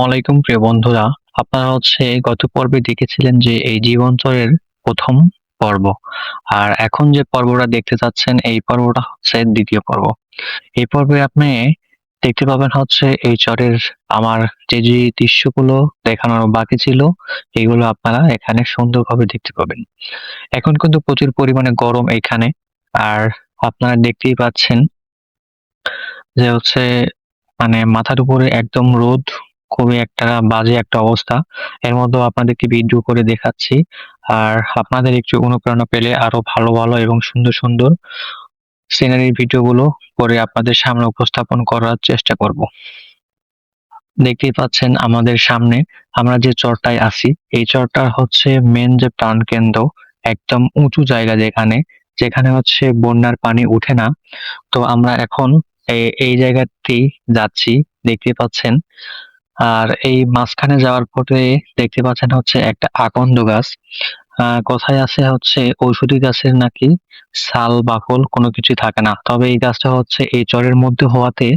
ওয়ালাইকুম প্রিয় বন্ধুরা, আপনারা গত পর্বে দেখেছিলেন যে এই জীবনচরের ১ম পর্ব। আর এখন যে পর্বটা দেখতে চাচ্ছেন এই পর্বটা হচ্ছে ২য় পর্ব। এই পর্বে আপনি দেখতে পাবেন এই চরের আমার যে দৃশ্যগুলো দেখানোর বাকি ছিল এগুলো আপনারা এখানে সুন্দরভাবে দেখতে পাবেন। এখন কিন্তু প্রচুর পরিমাণে গরম এইখানে। আর আপনারা দেখতেই পাচ্ছেন যে মানে মাথার উপরে একদম রোদ, খুবই একটা বাজে একটা অবস্থা। এর মধ্যেও আপনাদেরকে ভিডিও করে দেখাচ্ছি। আর আপনাদের একটু অনুপ্রেরণা পেলে আরো ভালো, ভালো এবং সুন্দর, সুন্দর সিনারির ভিডিওগুলো করে আপনাদের সামনে উপস্থাপন করার চেষ্টা করব। দেখতেই পাচ্ছেন আমাদের সামনে আমরা যে চরটায় আছি, এই চরটার মেইন যে প্রাণকেন্দ্র, একদম উঁচু জায়গা যেখানে বন্যার পানি উঠে না। তো আমরা এখন এই জায়গাতেই যাচ্ছি, দেখতে পাচ্ছেন। আর এই মাঝখানে যাওয়ার পরে দেখতে পাচ্ছেন একটা আকন্দ গাছ। কথায় আছে ঔষধি গাছের নাকি ছাল বাকল কোনো কিছুই থাকে না। তবে এই গাছটা এই চরের মধ্যে হওয়াতে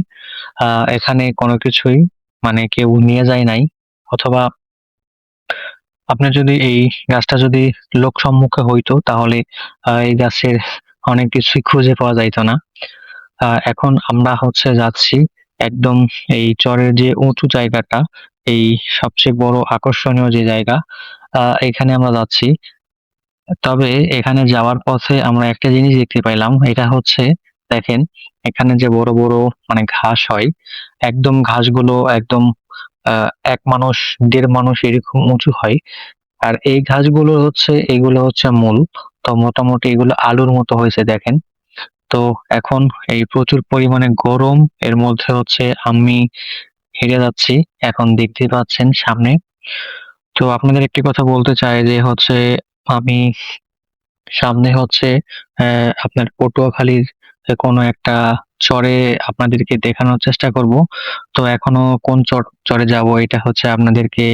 এখানে কোনো কিছুই মানে কেউ নিয়ে যায় নাই, অথবা আপনি যদি এই গাছটা যদি লোক সম্মুখে হইতো তাহলে এই গাছের অনেক কিছুই খুঁজে পাওয়া যাইতো না। এখন আমরা যাচ্ছি একদম এই চরের যে উঁচু জায়গাটা, এই সবচেয়ে বড় আকর্ষণীয় যে জায়গা, এখানে আমরা যাচ্ছি। তবে এখানে যাওয়ার পথে আমরা একটা জিনিস দেখতে পাইলাম, এটা দেখেন, এখানে যে বড় বড় মানে ঘাস হয়, একদম ঘাসগুলো একদম ১ মানুষ ১.৫ মানুষ এরকম উঁচু হয়। আর এই ঘাসগুলো এগুলো মূল। তো মোটামুটি এগুলো আলুর মতো হয়েছে দেখেন। তো এখন এই প্রচুর পরিমাণে গরম, এর মধ্যে আমি হেরে যাচ্ছি। এখন দেখতেই পাচ্ছেন সামনে। তো আপনাদের একটি কথা বলতে চাই যে আমি সামনে আপনার পটুয়াখালীর কোনো একটা চরে আপনাদেরকে দেখানোর চেষ্টা করব। তো এখনো কোন চরে যাব এটা আপনাদেরকে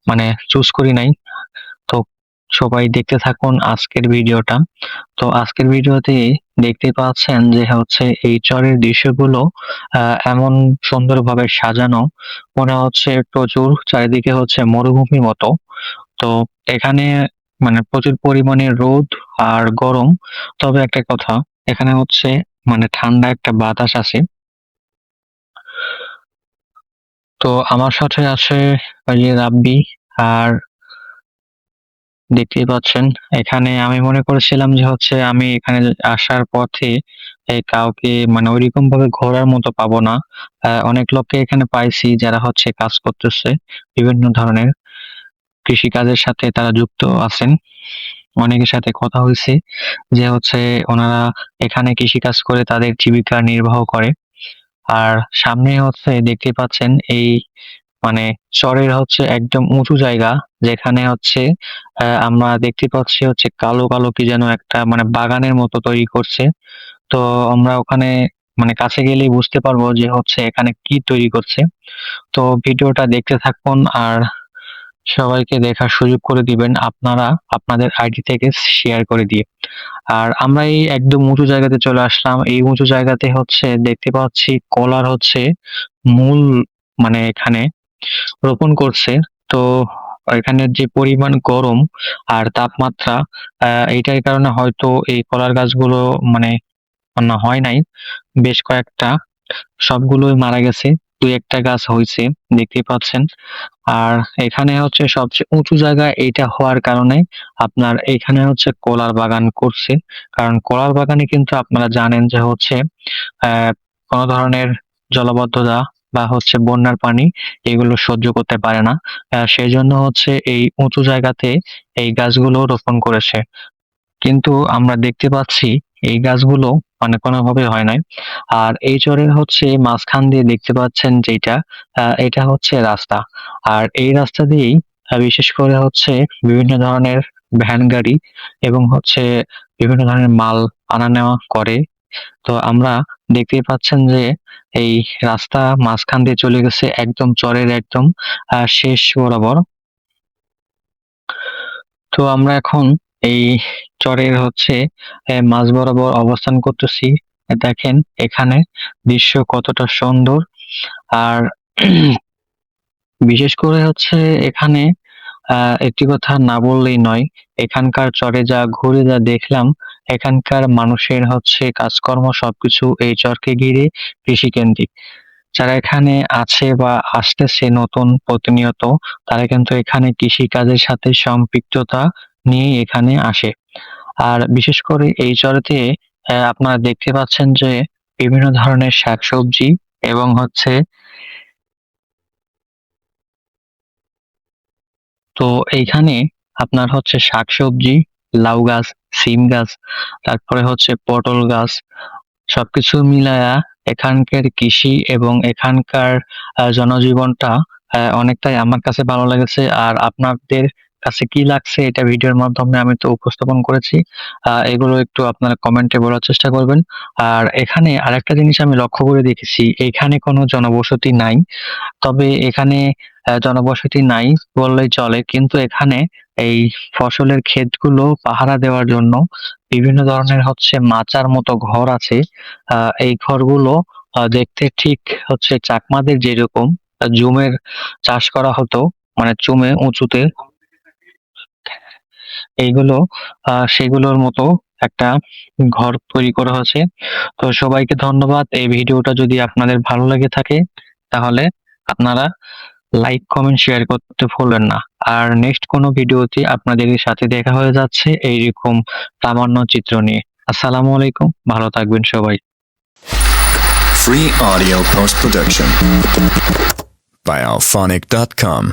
মানে চুজ করি নাই। তো সবাই দেখতে থাকুন আজকের ভিডিওটা। তো আজকের ভিডিওতে দেখতে পাচ্ছেন যে এই চরের দৃশ্যগুলো এমন সুন্দরভাবে সাজানো, মনে হচ্ছে প্রচুর চারিদিকে মরুভূমির মতো। তো এখানে মানে প্রচুর পরিমাণে রোদ আর গরম। তবে একটা কথা, এখানে মানে ঠান্ডা একটা বাতাস আছে। তো আমার সাথে আছে ওই যে রাব্বি। আর দেখতেই পাচ্ছেন এখানে আমি মনে করেছিলাম যে আমি এখানে আসার পথে কাউকে মানে ওইরকম ভাবে ঘোরার মতো পাবো না। অনেক লোককে এখানে পাইছি যারা কাজ করতেছে, বিভিন্ন ধরনের কৃষিকাজের সাথে তারা যুক্ত আছেন। অনেকের সাথে কথা হয়েছে যে ওনারা এখানে কৃষিকাজ করে তাদের জীবিকা নির্বাহ করে। আর সামনে দেখতে পাচ্ছেন এই মানে চরের একদম উঁচু জায়গা, যেখানে আমরা দেখতে পাচ্ছি কালো কালো কি যেন একটা মানে বাগানের মতো তৈরি করছে। তো আমরা ওখানে মানে কাছে গেলেই বুঝতে পারবো যে এখানে কি তৈরি করছে। তো ভিডিওটা দেখতে থাকুন আর সবাইকে দেখার সুযোগ করে দিবেন আপনারা আপনাদের আইডি থেকে শেয়ার করে দিয়ে। আর আমরা এই একদম উঁচু জায়গাতে চলে আসলাম। এই উঁচু জায়গাতে দেখতে পাচ্ছি কলার মূল মানে এখানে রোপণ করছে। তো এখানের যে পরিমাণ গরম আর তাপমাত্রা, এইটার কারণে হয়তো এই কলার গাছগুলো মানে হয় নাই। বেশ কয়েকটা, সবগুলোই মারা গেছে। ২-১ টা গাছ হইছে, দেখতেই পাচ্ছেন। আর এখানে সবচেয়ে উঁচু জায়গা এইটা হওয়ার কারণে আপনার এখানে কলার বাগান করছে। কারণ কলার বাগানে কিন্তু আপনারা জানেন যে কোনো ধরনের জলাবদ্ধতা বা বন্যার পানি এগুলো সহ্য করতে পারে না। সেজন্য এই উঁচু জায়গাতে এই গাছগুলো রোপণ করেছে। কিন্তু আমরা দেখতে পাচ্ছি এই গাছগুলো মানে কোনোভাবে হয় নাই। আর এই চরের মাঝখান দিয়ে দেখতে পাচ্ছেন যেটা, এটা রাস্তা। আর এই রাস্তা দিয়েই বিশেষ করে বিভিন্ন ধরনের ভ্যান গাড়ি এবং বিভিন্ন ধরনের মাল আনা নেওয়া করে। তো আমরা দেখতেই পাচ্ছেন যে এই রাস্তা মাঝখান দিয়ে চলে গেছে একদম চরের একদম শেষ বরাবর। তো আমরা এখন এই চরের মাঝ বরাবর অবস্থান করতেছি। দেখেন এখানে দৃশ্য কতটা সুন্দর। আর বিশেষ করে হচ্ছে এখানে একটি কথা না বললেই নয়। এখানকার চরে ঘুরে যা দেখলাম, এখানকার মানুষের হচ্ছে কাজকর্ম সবকিছু এই চরকে ঘিরে কৃষিকেন্দ্রিক। যারা এখানে আছে বা আসতেছে নতুন প্রতিনিয়ত, তারা কিন্তু এখানে কৃষিকাজের সাথে সম্পৃক্ততা নিয়ে এখানে আসে। আর বিশেষ করে এই চরেতে আপনারা দেখতে পাচ্ছেন যে বিভিন্ন ধরনের শাকসবজি এবং হচ্ছে তো এইখানে আপনার হচ্ছে শাকসবজি, লাউ গাছ, সিম গাছ, তারপরে হচ্ছে পটল গাছ সবকিছু মিলায়া এখানকার কৃষি এবং এখানকার জনজীবনটা অনেকটাই আমার কাছে ভালো লেগেছে। আর আপনাদের কাছে কি লাগছে এটা ভিডিওর মাধ্যমে আমি তো উপস্থাপন করেছি। এগুলো একটু আপনারা কমেন্টে বলার চেষ্টা করবেন। আর এখানে আরেকটা জিনিস আমি লক্ষ্য করে দেখেছি, এখানে কোনো জনবসতি নাই। তবে এখানে জনবসতি নাই বললেই চলে। কিন্তু এখানে এই ফসলের ক্ষেতগুলো পাহারা দেওয়ার জন্য বিভিন্ন ধরনের হচ্ছে মাচার মতো ঘর আছে। এই ঘরগুলো দেখতে ঠিক হচ্ছে চাকমাদের যেরকম জুমের চাষ করা হতো, মানে জুমে উঁচুতে এইগুলো সেগুলোর মতো একটা ঘর তৈরি করা হয়েছে। তো সবাইকে ধন্যবাদ। এই ভিডিওটা যদি আপনাদের ভালো লেগে থাকে তাহলে আপনারা লাইক, কমেন্ট, শেয়ার করতে ভুলবেন না। আর নেক্সট কোনো ভিডিওতে আপনাদের সাথে দেখা হয়ে যাচ্ছে এইরকম প্রামাণ্য চিত্র নিয়ে। আসসালামু আলাইকুম, ভালো থাকবেন সবাই। Free audio post production by alphonic.com.